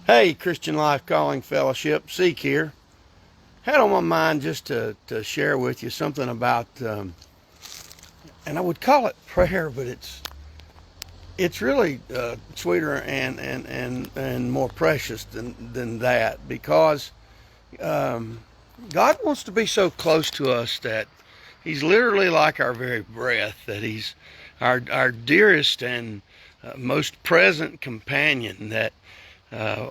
Hey, Christian Life Calling Fellowship, Seek here. Had on my mind just to share with you something about, and I would call it prayer, but it's really sweeter and more precious than that, because God wants to be so close to us that He's literally like our very breath, that He's our dearest and most present companion, that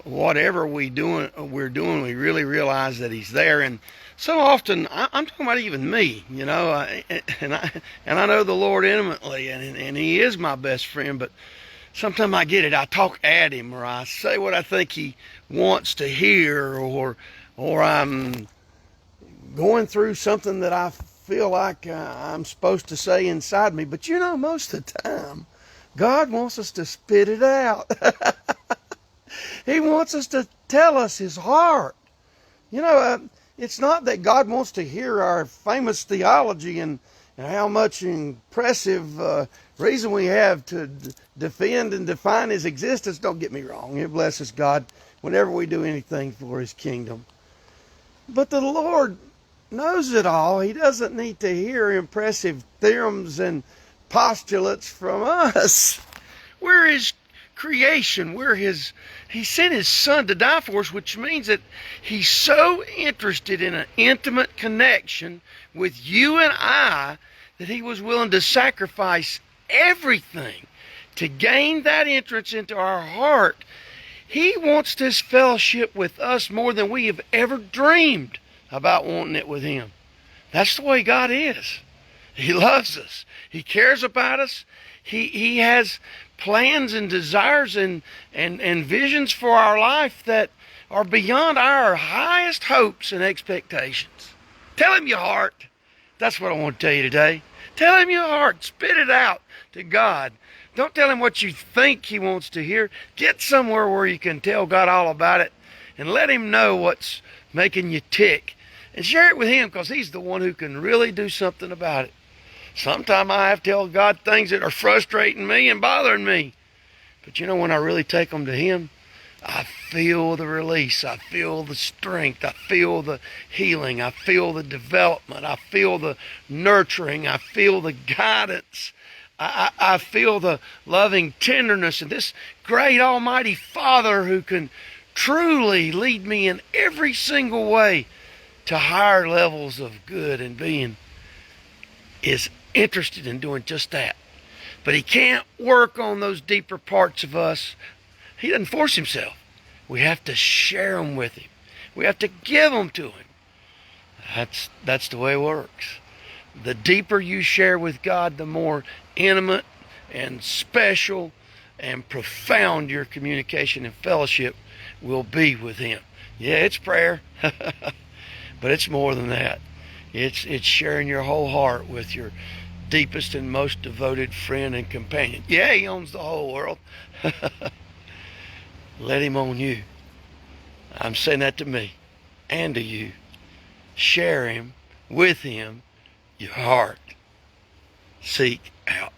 whatever we're doing, we really realize that He's there. And so often, I'm talking about even me, and I know the Lord intimately, and He is my best friend. But sometimes I get it. I talk at Him, or I say what I think He wants to hear, or I'm going through something that I feel like I'm supposed to say inside me. But most of the time, God wants us to spit it out. He wants us to tell us His heart. It's not that God wants to hear our famous theology and how much impressive reason we have to defend and define His existence. Don't get me wrong. It blesses God whenever we do anything for His kingdom. But the Lord knows it all. He doesn't need to hear impressive theorems and postulates from us. We're His creation. He sent His Son to die for us, which means that He's so interested in an intimate connection with you and I that He was willing to sacrifice everything to gain that entrance into our heart. He wants this fellowship with us more than we have ever dreamed about wanting it with Him. That's the way God is. He loves us. He cares about us. He has plans and desires and visions for our life that are beyond our highest hopes and expectations. Tell Him your heart. That's what I want to tell you today. Tell Him your heart. Spit it out to God. Don't tell Him what you think He wants to hear. Get somewhere where you can tell God all about it and let Him know what's making you tick. And share it with Him, because He's the one who can really do something about it. Sometimes I have to tell God things that are frustrating me and bothering me. But when I really take them to Him, I feel the release. I feel the strength. I feel the healing. I feel the development. I feel the nurturing. I feel the guidance. I feel the loving tenderness. And this great almighty Father who can truly lead me in every single way to higher levels of good and being is interested in doing just that. But He can't work on those deeper parts of us. He doesn't force Himself. We have to share them with Him. We have to give them to Him. That's the way it works. The deeper you share with God, the more intimate and special and profound your communication and fellowship will be with Him. Yeah, it's prayer, but it's more than that. It's sharing your whole heart with your deepest and most devoted friend and companion. Yeah, He owns the whole world. Let Him own you. I'm saying that to me and to you. Share Him, with Him, your heart. Seek out.